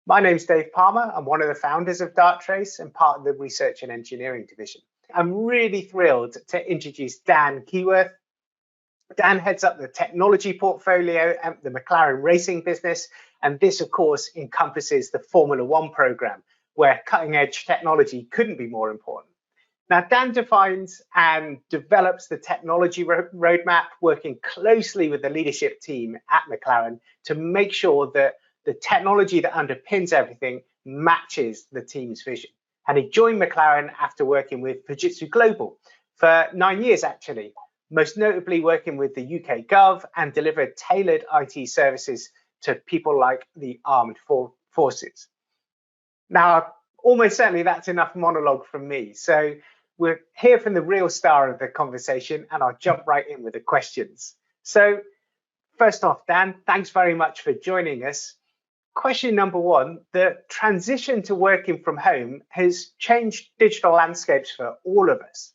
My name's Dave Palmer. I'm one of the founders of Darktrace and part of the research and engineering division. I'm really thrilled to introduce Dan Keyworth. Dan heads up the technology portfolio at the McLaren racing business, and this, of course, encompasses the Formula One program, where cutting-edge technology couldn't be more important. Now, Dan defines and develops the technology roadmap, working closely with the leadership team at McLaren to make sure that the technology that underpins everything matches the team's vision. And he joined McLaren after working with Fujitsu Global for 9 years, actually, most notably working with the UK Gov and delivered tailored IT services to people like the armed forces. Now, almost certainly that's enough monologue from me. So we'll hear from the real star of the conversation, and I'll jump right in with the questions. So first off, Dan, thanks very much for joining us. Question number one, the transition to working from home has changed digital landscapes for all of us.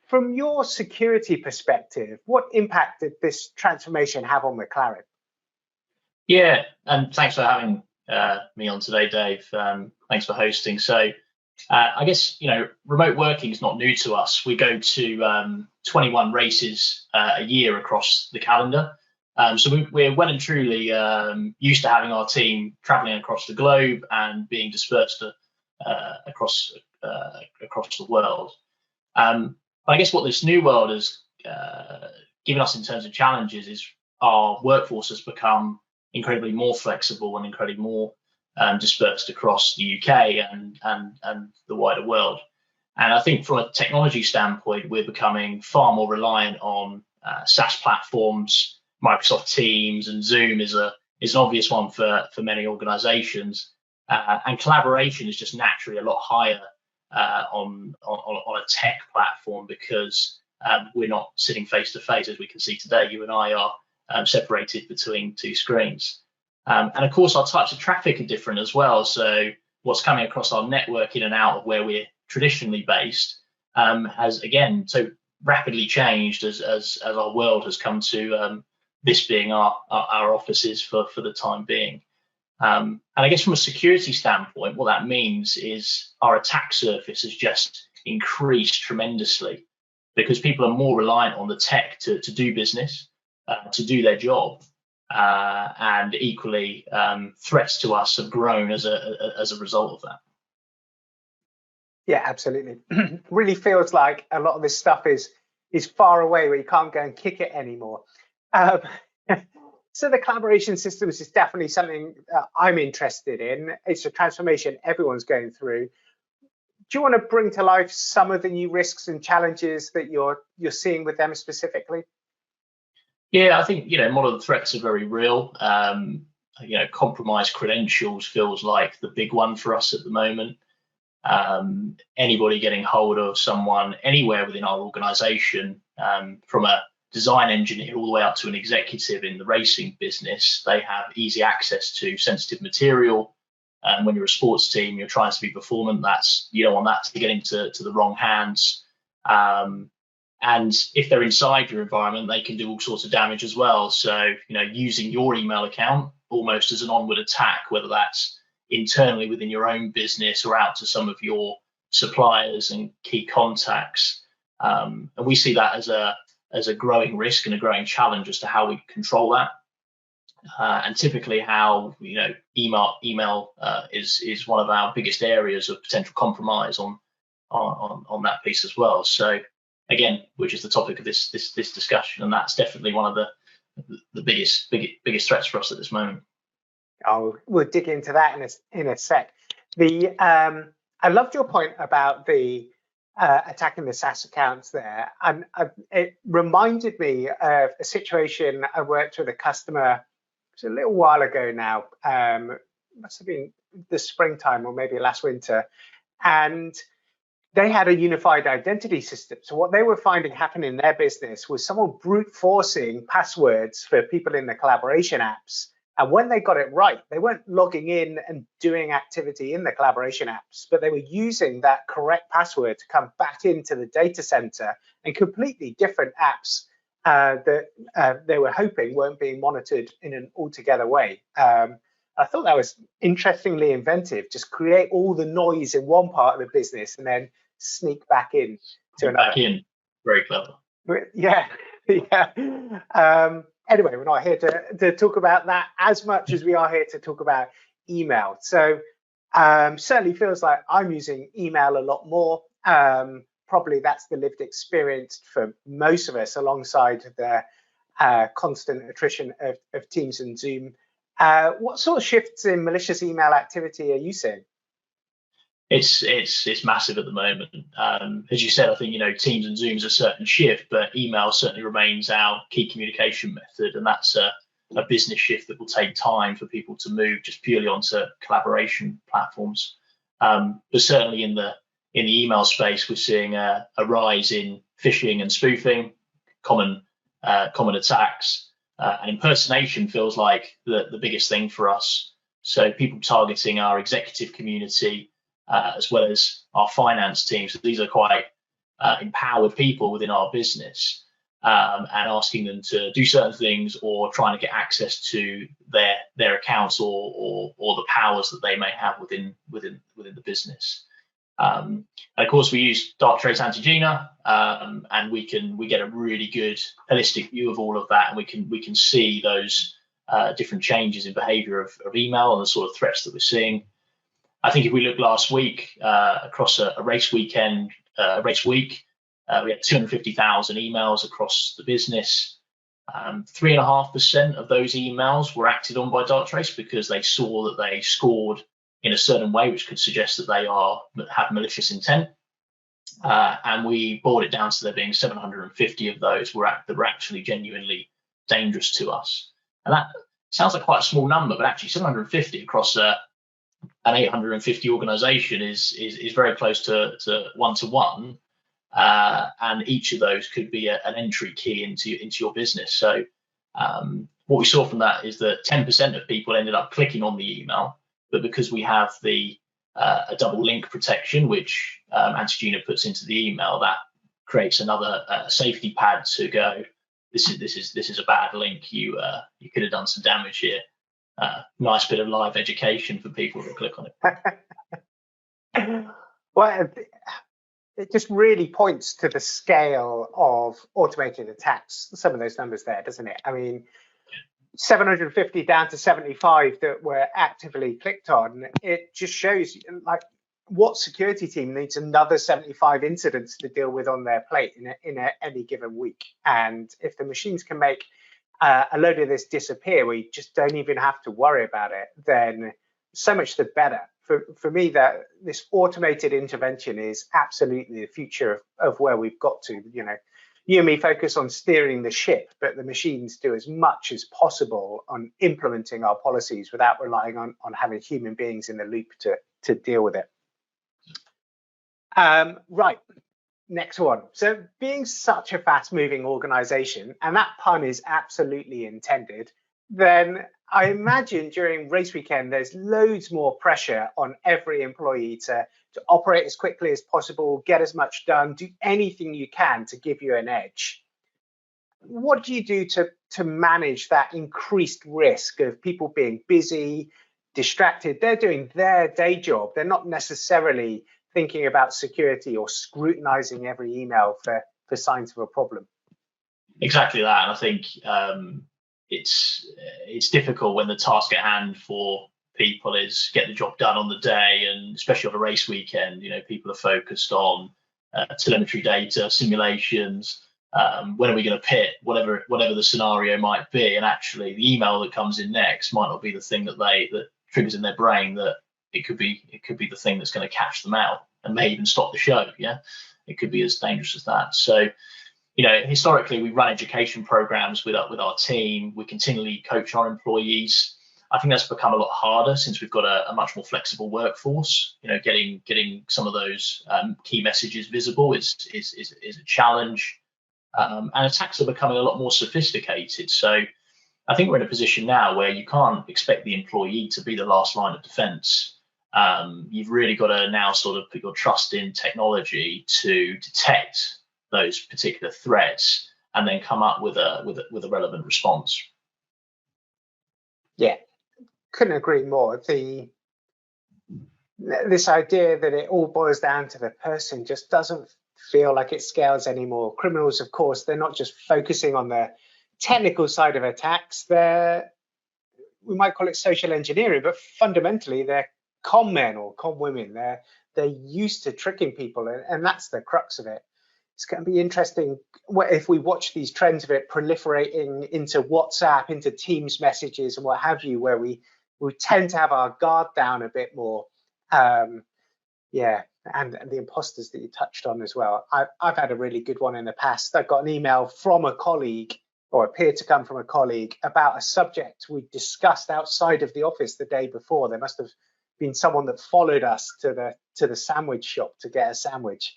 From your security perspective, what impact did this transformation have on McLaren? Yeah, and thanks for having me on today, Dave. Thanks for hosting. So I guess, remote working is not new to us. We go to 21 races a year across the calendar. So we're well and truly used to having our team traveling across the globe and being dispersed across the world. But I guess what this new world has given us in terms of challenges is our workforce has become incredibly more flexible and incredibly more dispersed across the UK and the wider world. And I think from a technology standpoint, we're becoming far more reliant on SaaS platforms. Microsoft Teams and Zoom is an obvious one for many organizations. And collaboration is just naturally a lot higher on a tech platform because we're not sitting face to face, as we can see today. You and I are separated between two screens. And of course, our types of traffic are different as well. So what's coming across our network in and out of where we're traditionally based has, again, so rapidly changed as our world has come to this being our offices for the time being. And I guess from a security standpoint, what that means is our attack surface has just increased tremendously because people are more reliant on the tech to do business, to do their job. And equally, threats to us have grown as a result of that. Yeah, absolutely. Really feels like a lot of this stuff is far away where you can't go and kick it anymore. So the collaboration systems is definitely something I'm interested in. It's a transformation everyone's going through. Do you want to bring to life some of the new risks and challenges that you're seeing with them specifically? Yeah, I think modern the threats are very real. Compromised credentials feels like the big one for us at the moment. Anybody getting hold of someone anywhere within our organization, from a design engineer all the way up to an executive in the racing business, they have easy access to sensitive material. And when you're a sports team, you're trying to be performant. You don't want that to get into the wrong hands. And if they're inside your environment, they can do all sorts of damage as well. So, using your email account almost as an onward attack, whether that's internally within your own business or out to some of your suppliers and key contacts. And we see that as a growing risk and a growing challenge as to how we control that. And typically how, email is one of our biggest areas of potential compromise on that piece as well. So again, which is the topic of this discussion, and that's definitely one of the biggest threats for us at this moment. Oh, we'll dig into that in a sec. I loved your point about the attacking the SaaS accounts there, and it reminded me of a situation I worked with a customer. It was a little while ago now. Must have been the springtime or maybe last winter, and they had a unified identity system. So what they were finding happen in their business was someone brute forcing passwords for people in the collaboration apps. And when they got it right, they weren't logging in and doing activity in the collaboration apps, but they were using that correct password to come back into the data center, and completely different apps that they were hoping weren't being monitored in an altogether way. I thought that was interestingly inventive. Just create all the noise in one part of the business and then sneak back in to another. Back in, very clever. Yeah, yeah. Anyway, we're not here to talk about that as much as we are here to talk about email. So certainly feels like I'm using email a lot more. Probably that's the lived experience for most of us, alongside the constant attrition of Teams and Zoom. What sort of shifts in malicious email activity are you seeing? It's massive at the moment. As you said, I think Teams and Zoom's a certain shift, but email certainly remains our key communication method, and that's a business shift that will take time for people to move just purely onto collaboration platforms. But certainly in the email space, we're seeing a rise in phishing and spoofing, common attacks, and impersonation feels like the biggest thing for us. So people targeting our executive community, as well as our finance teams. So these are quite empowered people within our business, and asking them to do certain things or trying to get access to their accounts or the powers that they may have within the business. And of course, we use Darktrace Antigena, and we get a really good holistic view of all of that, and we can see those different changes in behavior of email and the sort of threats that we're seeing. I think if we look last week across a race weekend, race week, we had 250,000 emails across the business. 3.5% of those emails were acted on by Darktrace because they saw that they scored in a certain way, which could suggest that they have malicious intent. And we brought it down to there being 750 of those that were actually genuinely dangerous to us. And that sounds like quite a small number, but actually 750 across an 850 organization is very close to one-to-one. And each of those could be an entry key into your business. So what we saw from that is that 10% of people ended up clicking on the email, but because we have a double link protection, which Antigena puts into the email, that creates another safety pad to go, this is a bad link. You could have done some damage here. Nice bit of live education for people who click on it. Well, it just really points to the scale of automated attacks, some of those numbers there, doesn't it? I mean, 750 down to 75 that were actively clicked on. It just shows like what security team needs another 75 incidents to deal with on their plate in any given week. And if the machines can make a load of this disappear, we just don't even have to worry about it, then so much the better. For me, that this automated intervention is absolutely the future of where we've got to. You and me focus on steering the ship, but the machines do as much as possible on implementing our policies without relying on having human beings in the loop to deal with it. Right, next one. So being such a fast-moving organization, and that pun is absolutely intended, then I imagine during race weekend, there's loads more pressure on every employee to operate as quickly as possible, get as much done, do anything you can to give you an edge. What do you do to manage that increased risk of people being busy, distracted? They're doing their day job. They're not necessarily thinking about security or scrutinizing every email for signs of a problem. Exactly that. And I think it's difficult when the task at hand for people is get the job done on the day, and especially on a race weekend, people are focused on telemetry data, simulations, when are we going to pit, whatever the scenario might be. And actually the email that comes in next might not be the thing that triggers in their brain that it could be the thing that's going to catch them out and may even stop the show. Yeah, it could be as dangerous as that. So historically, we run education programs with our team. We continually coach our employees. I think that's become a lot harder since we've got a much more flexible workforce. Getting some of those key messages visible is a challenge, and attacks are becoming a lot more sophisticated. So I think we're in a position now where you can't expect the employee to be the last line of defense. You've really got to now sort of put your trust in technology to detect those particular threats and then come up with a relevant response. Yeah, couldn't agree more. This idea that it all boils down to the person just doesn't feel like it scales anymore. Criminals, of course, they're not just focusing on the technical side of attacks. We might call it social engineering, but fundamentally they're con men or con women. They're used to tricking people, and that's the crux of it. It's going to be interesting if we watch these trends of it proliferating into WhatsApp, into Teams messages and what have you, where we tend to have our guard down a bit more. Yeah, and the imposters that you touched on as well. I've had a really good one in the past. I got an email from a colleague, or appeared to come from a colleague, about a subject we discussed outside of the office the day before. There must have been someone that followed us to the sandwich shop to get a sandwich.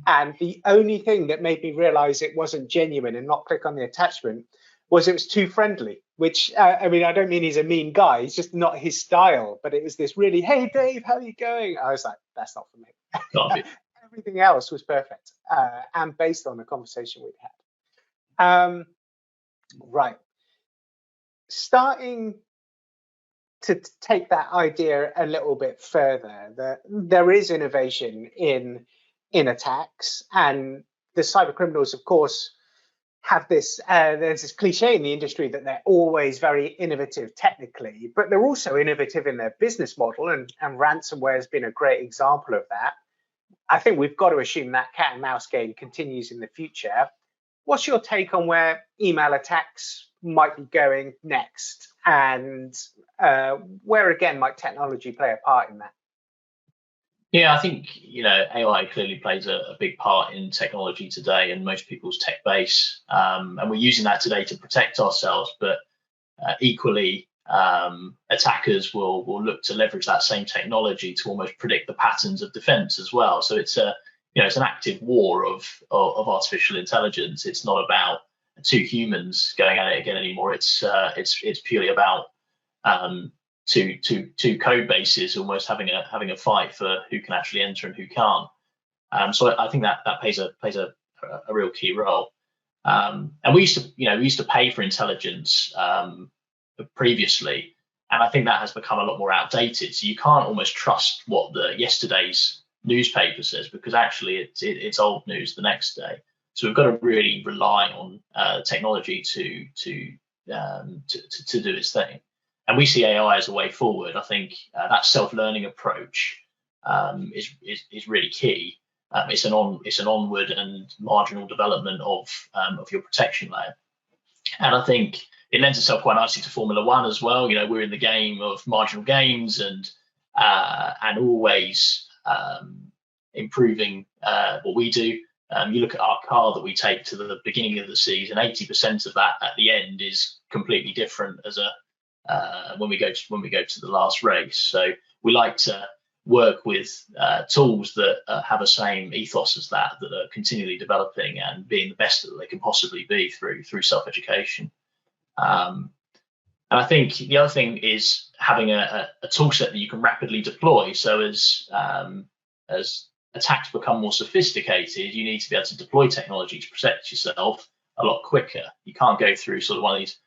And the only thing that made me realize it wasn't genuine and not click on the attachment was it was too friendly, which, I mean, I don't mean he's a mean guy. It's just not his style. But it was this really, hey, Dave, how are you going? I was like, that's not for me. Everything else was perfect and based on the conversation we'd had. Right. Starting to take that idea a little bit further, there is innovation in attacks, and the cyber criminals, of course, have this, there's this cliche in the industry that they're always very innovative technically, but they're also innovative in their business model, and ransomware has been a great example of that. I think we've got to assume that cat and mouse game continues in the future. What's your take on where email attacks might be going next, and where again might technology play a part in that? Yeah, I think AI clearly plays a big part in technology today and most people's tech base, and we're using that today to protect ourselves. But equally, attackers will look to leverage that same technology to almost predict the patterns of defense as well. So it's it's an active war of artificial intelligence. It's not about two humans going at it again anymore. It's purely about two code bases almost having a fight for who can actually enter and who can't. So I think that plays a real key role. And we used to pay for intelligence previously, and I think that has become a lot more outdated. So you can't almost trust what the yesterday's newspaper says, because actually it's old news the next day. So we've got to really rely on technology to do its thing. And we see AI as a way forward. I think that self-learning approach is really key. It's an onward and marginal development of your protection layer. And I think it lends itself quite nicely to Formula One as well. We're in the game of marginal gains and always improving what we do. You look at our car that we take to the beginning of the season, 80% of that at the end is completely different as when we go to the last race. So we like to work with tools that have the same ethos as that are continually developing and being the best that they can possibly be through self-education. And I think the other thing is having a tool set that you can rapidly deploy. So as attacks become more sophisticated, you need to be able to deploy technology to protect yourself a lot quicker. You can't go through sort of one of these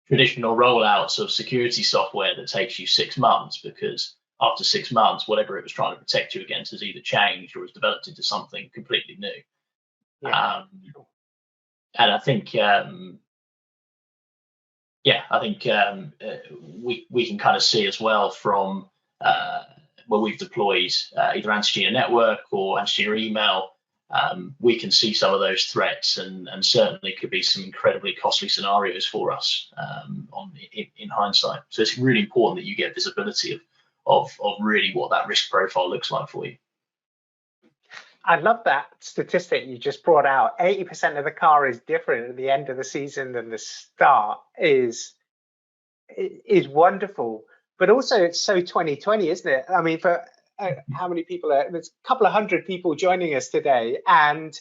traditional rollouts of security software that takes you 6 months, because after 6 months, whatever it was trying to protect you against has either changed or has developed into something completely new. Yeah. And I think, we can kind of see as well from where we've deployed either anti-Gina network or anti-Gina email, we can see some of those threats, and certainly could be some incredibly costly scenarios for us in hindsight. So it's really important that you get visibility of really what that risk profile looks like for you. I love that statistic you just brought out. 80% of the car is different at the end of the season than the start is wonderful. But also it's so 2020, isn't it? I mean, for how many people there's a couple of hundred people joining us today, and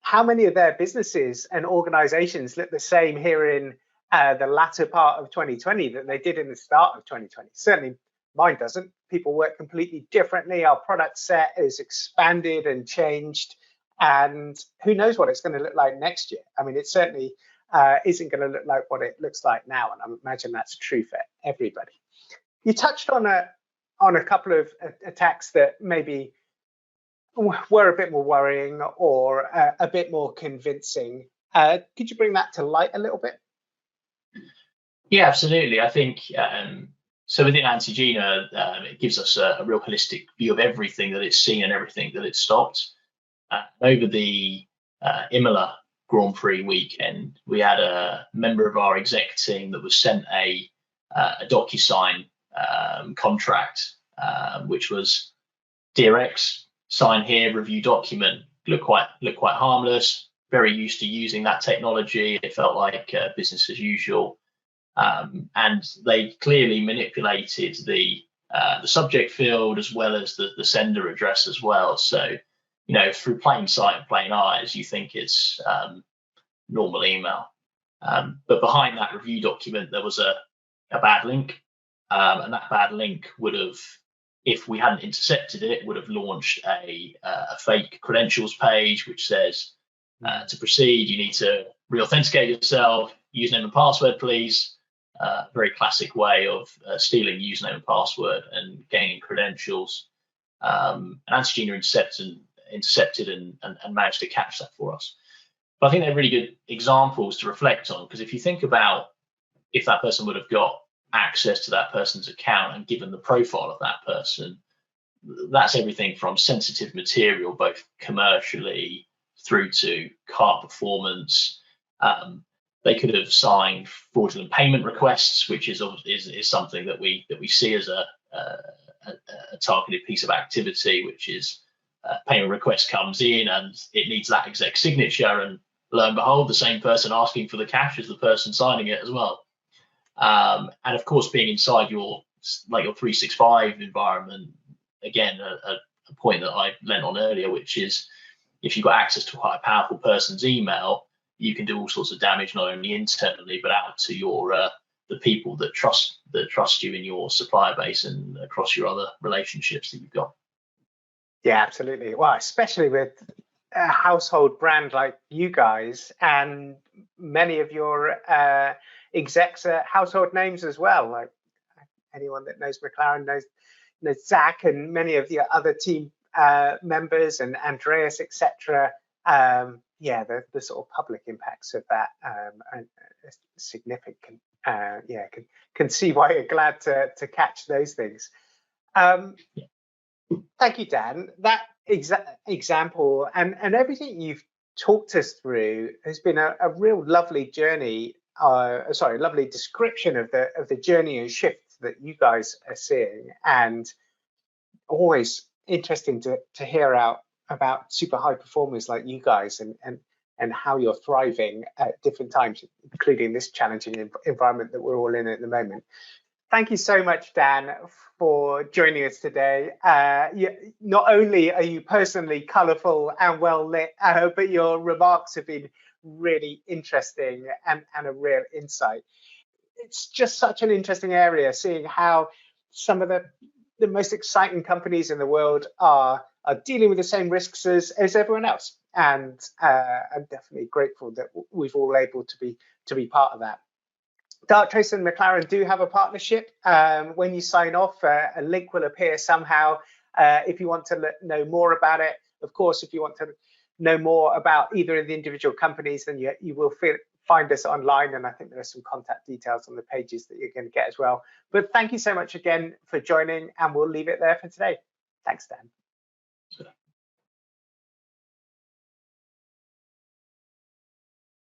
how many of their businesses and organizations look the same here in the latter part of 2020 that they did in the start of 2020? Certainly mine doesn't. People work completely differently. Our product set is expanded and changed, and who knows what it's going to look like next year. I mean, it certainly isn't going to look like what it looks like now, and I imagine that's true for everybody. You touched on a couple of attacks that maybe were a bit more worrying or a bit more convincing. Could you bring that to light a little bit? Yeah, absolutely. I think so. Within Antigena, it gives us a real holistic view of everything that it's seen and everything that it's stopped. Over the Imola Grand Prix weekend, we had a member of our exec team that was sent a DocuSign contract, which was Dear X, sign here, review document. Look quite harmless. Very used to using that technology. It felt like business as usual. And they clearly manipulated the subject field as well as the sender address as well. So, through plain sight and plain eyes, you think it's normal email. But behind that review document, there was a bad link. And that bad link would have, if we hadn't intercepted it, would have launched a fake credentials page, which says, to proceed, you need to re-authenticate yourself, username and password, please. Very classic way of stealing username and password and gaining credentials. And Antigena intercepted and managed to catch that for us. But I think they're really good examples to reflect on, because if you think about if that person would have got access to that person's account and given the profile of that person, that's everything from sensitive material, both commercially through to car performance. They could have signed fraudulent payment requests, which is something that we see as a targeted piece of activity, which is payment request comes in and it needs that exec signature, and lo and behold, the same person asking for the cash is the person signing it as well. And of course, being inside your 365 environment, again, a point that I lent on earlier, which is if you've got access to quite a powerful person's email, you can do all sorts of damage, not only internally, but out to your the people that trust you in your supplier base and across your other relationships that you've got. Yeah, absolutely. Well, especially with a household brand like you guys, and many of your execs are household names as well. Like anyone that knows McLaren knows Zach and many of the other team members and Andreas, etc. Yeah, the sort of public impacts of that are significant. Can see why you're glad to catch those things. Thank you, Dan. That example and everything you've talked us through has been a real lovely journey. Lovely description of the journey and shift that you guys are seeing, and always interesting to hear about super high performers like you guys and how you're thriving at different times, including this challenging environment that we're all in at the moment. Thank you so much, Dan, for joining us today. Not only are you personally colourful and well lit, but your remarks have been really interesting and a real insight. It's just such an interesting area, seeing how some of the most exciting companies in the world are dealing with the same risks as everyone else. And I'm definitely grateful that we've all able to be part of that. Darktrace and McLaren do have a partnership. When you sign off, a link will appear somehow if you want to know more about it. Of course, if you want to know more about either of the individual companies, then you will find us online, and I think there are some contact details on the pages that you're going to get as well. But thank you so much again for joining, and we'll leave it there for today. Thanks, Dan.